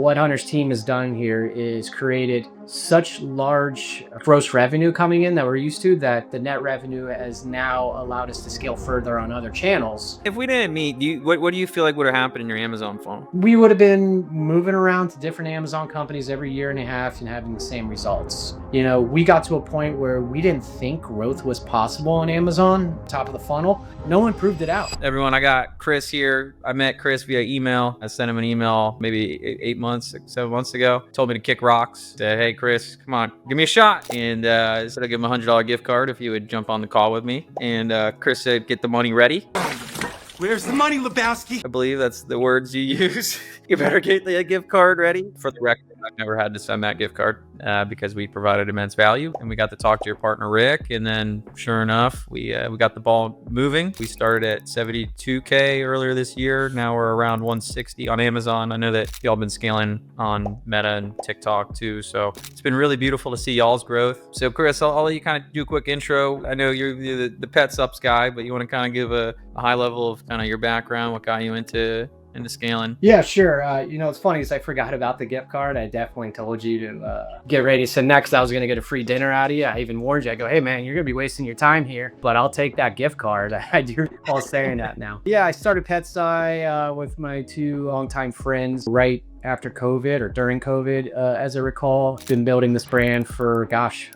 What Hunter's team has done here is created such large gross revenue coming in that we're used to, that the net revenue has now allowed us to scale further on other channels. If we didn't meet, what do you feel like would have happened in your Amazon funnel? We would have been moving around to different Amazon companies every year and a half and having the same results. We got to a point where we didn't think growth was possible on Amazon, top of the funnel. No one proved it out. Everyone, I got Chris here. I met Chris via email. I sent him an email maybe 7 months ago. Told me to kick rocks. Said, hey, Chris, come on, give me a shot. And I said I'd give him a $100 gift card if he would jump on the call with me. And Chris said, get the money ready. Where's the money, Lebowski? I believe that's the words you use. You better get the gift card ready. For the record, I've never had to send that gift card because we provided immense value, and we got to talk to your partner Rick. And then, sure enough, we got the ball moving. We started at 72K earlier this year. Now we're around 160 on Amazon. I know that y'all been scaling on Meta and TikTok too, so it's been really beautiful to see y'all's growth. So, Chris, I'll let you kind of do a quick intro. I know you're the PetSy guy, but you want to kind of give a high level of kind of your background, what got you into scaling? Yeah, sure. It's funny is I forgot about the gift card. I definitely told you to get ready. So next I was going to get a free dinner out of you. I even warned you. I go, hey man, you're going to be wasting your time here, but I'll take that gift card. I do recall saying that now. Yeah, I started PetSy with my two longtime friends right after COVID or during COVID, as I recall. Been building this brand for,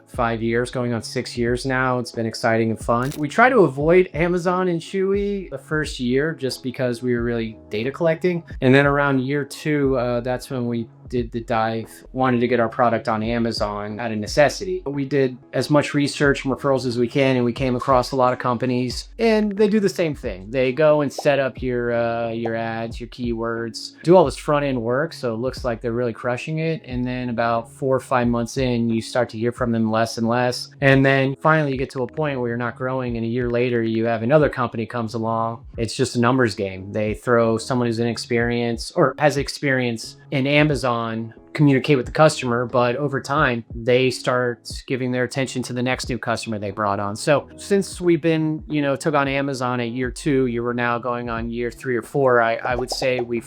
5 years, going on 6 years now. It's been exciting and fun. We try to avoid Amazon and Chewy the first year just because we were really data collecting. And then around year 2, that's when we did the dive, wanted to get our product on Amazon out of necessity. We did as much research and referrals as we can, and we came across a lot of companies, and they do the same thing. They go and set up your ads, your keywords, do all this front end work, so it looks like they're really crushing it. And then about 4 or 5 months in, you start to hear from them less and less. And then finally you get to a point where you're not growing, and a year later you have another company comes along. It's just a numbers game. They throw someone who's inexperienced or has experience in Amazon, communicate with the customer, but over time they start giving their attention to the next new customer they brought on. So since we've been, took on Amazon at year 2, you were now going on year 3 or 4, I would say we're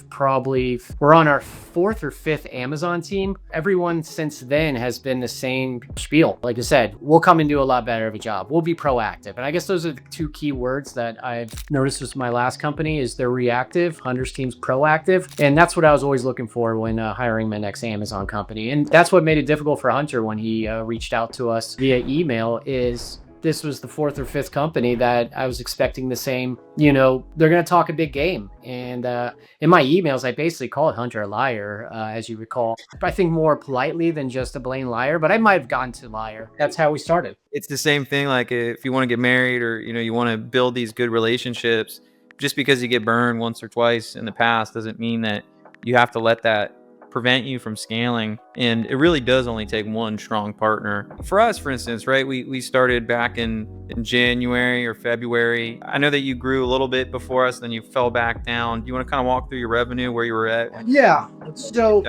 on our 4th or 5th Amazon team. Everyone since then has been the same spiel. Like I said, we'll come and do a lot better of a job. We'll be proactive. And I guess those are the 2 key words that I've noticed with my last company is they're reactive. Hunter's team's proactive. And that's what I was always looking for when hiring my next Amazon company. And that's what made it difficult for Hunter when he reached out to us via email. Is this was the 4th or 5th company that I was expecting the same, they're going to talk a big game. And in my emails, I basically called Hunter a liar, as you recall. I think more politely than just a plain liar, but I might have gotten to liar. That's how we started. It's the same thing. Like if you want to get married or, you want to build these good relationships, just because you get burned once or twice in the past doesn't mean that you have to let that prevent you from scaling. And it really does only take one strong partner. For us, for instance, right, we started back in January or February. I know that you grew a little bit before us, then you fell back down. Do you want to kind of walk through your revenue, where you were at? Yeah. So,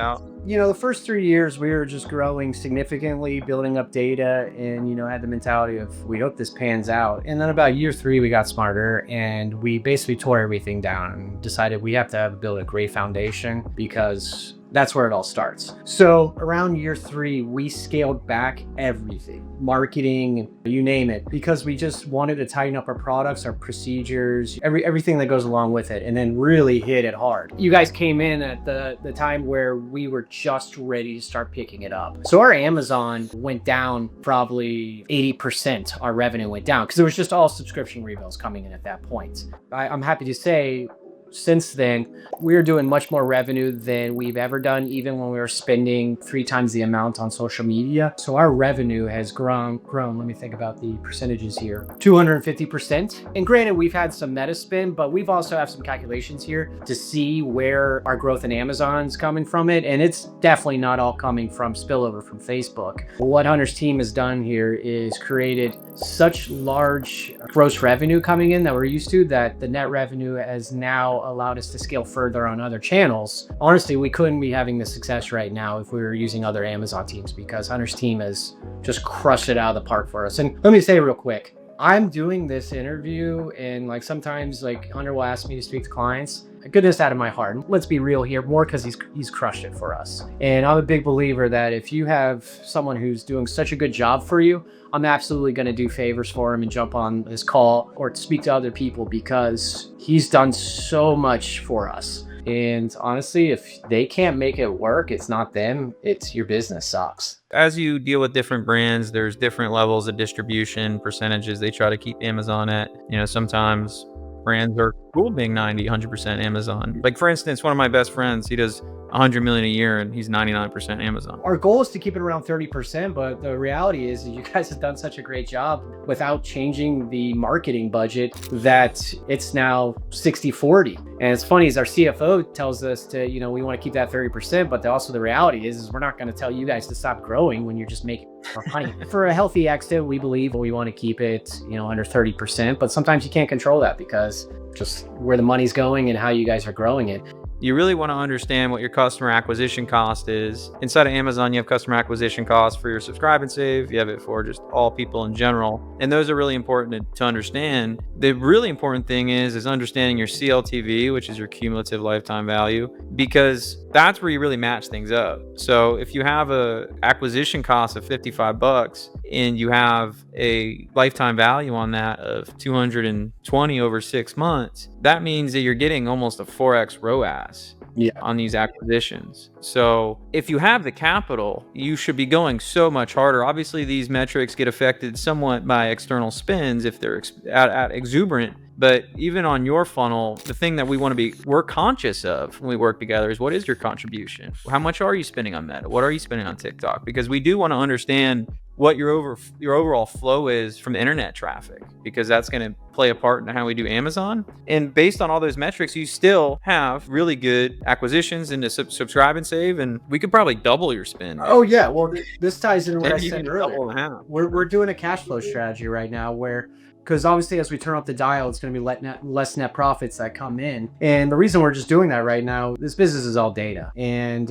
the first 3 years we were just growing significantly, building up data, and, had the mentality of we hope this pans out. And then about year 3, we got smarter and we basically tore everything down and decided we have to build a great foundation, because that's where it all starts. So around year 3, we scaled back everything, marketing, you name it, because we just wanted to tighten up our products, our procedures, everything that goes along with it, and then really hit it hard. You guys came in at the time where we were just ready to start picking it up. So our Amazon went down probably 80%. Our revenue went down because it was just all subscription rebills coming in at that point. I'm happy to say, since then, we're doing much more revenue than we've ever done, even when we were spending 3 times the amount on social media. So our revenue has grown, let me think about the percentages here, 250%. And granted, we've had some meta spin, but we've also have some calculations here to see where our growth in Amazon's coming from it. And it's definitely not all coming from spillover from Facebook. What Hunter's team has done here is created such large gross revenue coming in that we're used to, that the net revenue has now allowed us to scale further on other channels. Honestly, we couldn't be having this success right now if we were using other Amazon teams, because Hunter's team has just crushed it out of the park for us. And let me say real quick, I'm doing this interview, and sometimes Hunter will ask me to speak to clients, goodness out of my heart. And let's be real here, more because he's crushed it for us. And I'm a big believer that if you have someone who's doing such a good job for you, I'm absolutely going to do favors for him and jump on his call or speak to other people because he's done so much for us. And honestly, if they can't make it work, it's not them, it's your business sucks. As you deal with different brands, there's different levels of distribution percentages they try to keep Amazon at. Sometimes brands are cool being 90, 100% Amazon. Like for instance, one of my best friends, he does 100 million a year and he's 99% Amazon. Our goal is to keep it around 30%, but the reality is you guys have done such a great job without changing the marketing budget that it's now 60-40. And it's funny is our CFO tells us to, we want to keep that 30%, but also the reality is we're not going to tell you guys to stop growing when you're just making more money. For a healthy exit, we believe we want to keep it, under 30%, but sometimes you can't control that because just where the money's going and how you guys are growing it. You really want to understand what your customer acquisition cost is. Inside of Amazon, you have customer acquisition costs for your subscribe and save. You have it for just all people in general. And those are really important to understand. The really important thing is understanding your CLTV, which is your cumulative lifetime value, because that's where you really match things up. So if you have a acquisition cost of $55 and you have a lifetime value on that of 220 over 6 months, that means that you're getting almost a 4x ROAS on these acquisitions. So if you have the capital, you should be going so much harder. Obviously, these metrics get affected somewhat by external spends if they're at exuberant. But even on your funnel, the thing that we're conscious of when we work together is what is your contribution? How much are you spending on Meta? What are you spending on TikTok? Because we do want to understand what your overall flow is from internet traffic, because that's going to play a part in how we do Amazon. And based on all those metrics, you still have really good acquisitions into subscribe and save, and we could probably double your spend. Oh yeah, well this ties into what I said earlier. Double and a half. We're doing a cash flow strategy right now where, because obviously as we turn up the dial, it's going to be less net profits that come in. And the reason we're just doing that right now, this business is all data. And,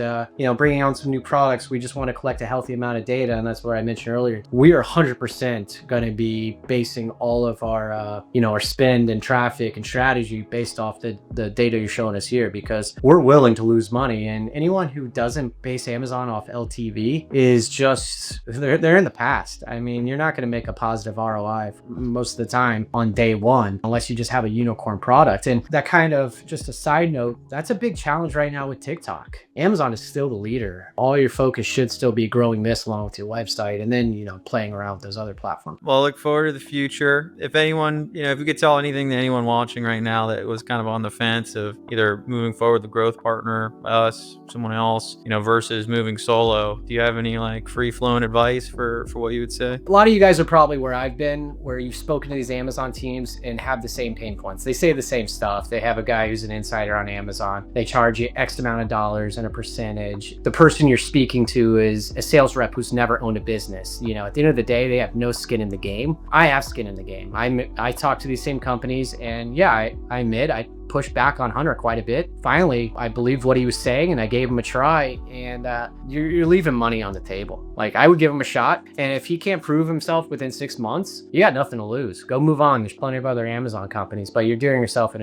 bringing on some new products, we just want to collect a healthy amount of data. And that's what I mentioned earlier. We are 100% going to be basing all of our, our spend and traffic and strategy based off the data you're showing us here, because we're willing to lose money. And anyone who doesn't base Amazon off LTV is just, they're in the past. I mean, you're not going to make a positive ROI most of the time on day one unless you just have a unicorn product. And that kind of, just a side note, that's a big challenge right now with TikTok. Amazon is still the leader. All your focus should still be growing this along with your website and then playing around with those other platforms. Well, look forward to the future. If anyone, if you could tell anything to anyone watching right now that was kind of on the fence of either moving forward with a growth partner, us, someone else, versus moving solo, do you have any free flowing advice for what you would say? A lot of you guys are probably where I've been, where you've spoken to these Amazon teams and have the same pain points. They say the same stuff. They have a guy who's an insider on Amazon. They charge you X amount of dollars and a percentage. The person you're speaking to is a sales rep who's never owned a business. At the end of the day, they have no skin in the game. I have skin in the game. I talk to these same companies, and I admit I pushed back on Hunter quite a bit. Finally, I believed what he was saying and I gave him a try, and you're leaving money on the table. I would give him a shot, and if he can't prove himself within 6 months, you got nothing to lose. Go move on. There's plenty of other Amazon companies, but you're doing yourself an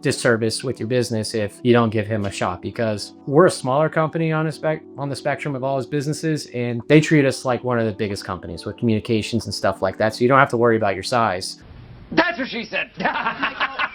disservice with your business if you don't give him a shot, because we're a smaller company on the spectrum of all his businesses, and they treat us like one of the biggest companies with communications and stuff like that, so you don't have to worry about your size. That's what she said.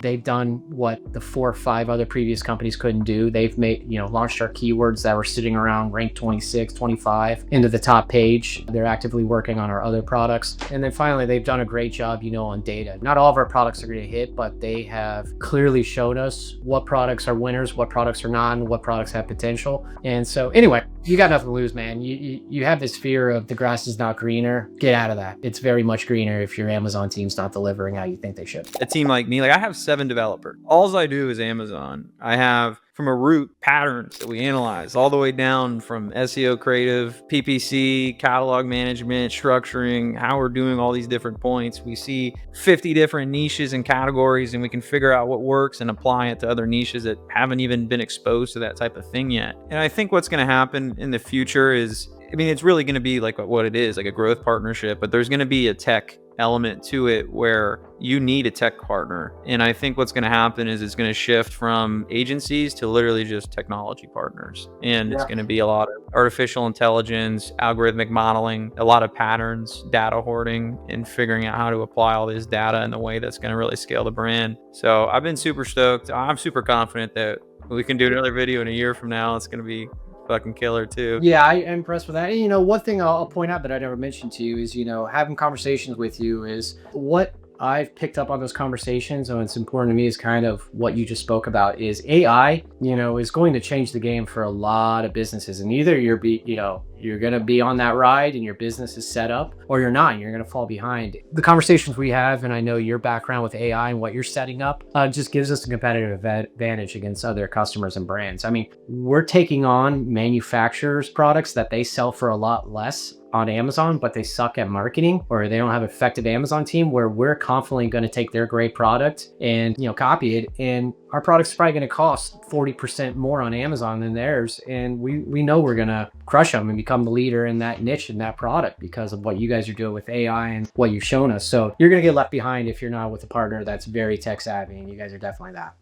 They've done what the 4 or 5 other previous companies couldn't do. They've launched our keywords that were sitting around rank 26, 25 into the top page. They're actively working on our other products. And then finally, they've done a great job, on data. Not all of our products are going to hit, but they have clearly shown us what products are winners, what products are not, and what products have potential. And so anyway, you got nothing to lose, man. You have this fear of the grass is not greener. Get out of that. It's very much greener if your Amazon team's not delivering how you think they should. A team like me, I have 7 developers. All I do is Amazon. I have from a root patterns that we analyze all the way down from SEO creative, PPC, catalog management, structuring, how we're doing all these different points. We see 50 different niches and categories, and we can figure out what works and apply it to other niches that haven't even been exposed to that type of thing yet. And I think what's going to happen in the future is, it's really going to be like what it is, like a growth partnership, but there's going to be a tech element to it where you need a tech partner. And I think what's going to happen is it's going to shift from agencies to literally just technology partners. And it's going to be a lot of artificial intelligence, algorithmic modeling, a lot of patterns, data hoarding, and figuring out how to apply all this data in a way that's going to really scale the brand. So I've been super stoked. I'm super confident that we can do another video in a year from now. It's going to be fucking killer too. Yeah, I am impressed with that. And, one thing I'll point out that I never mentioned to you is, having conversations with you is what I've picked up on those conversations, and it's important to me is kind of what you just spoke about is AI, is going to change the game for a lot of businesses. And either you're going to be on that ride and your business is set up, or you're not, and you're going to fall behind. The conversations we have, and I know your background with AI and what you're setting up, just gives us a competitive advantage against other customers and brands. I mean, we're taking on manufacturers' products that they sell for a lot less on Amazon, but they suck at marketing, or they don't have an effective Amazon team, where we're confidently going to take their great product and copy it, and our product's probably going to cost 40% more on Amazon than theirs, and we know we're going to crush them and become the leader in that niche and that product because of what you guys are doing with AI and what you've shown us. So you're going to get left behind if you're not with a partner that's very tech savvy, and you guys are definitely that.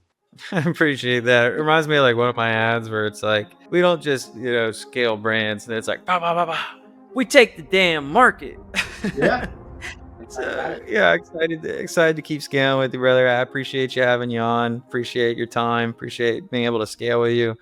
I appreciate that. It reminds me of like one of my ads where it's like, we don't just, scale brands, and it's like, bah, bah, bah, bah. We take the damn market. Yeah. So, yeah, excited to keep scaling with you, brother. I appreciate you having you on. Appreciate your time. Appreciate being able to scale with you.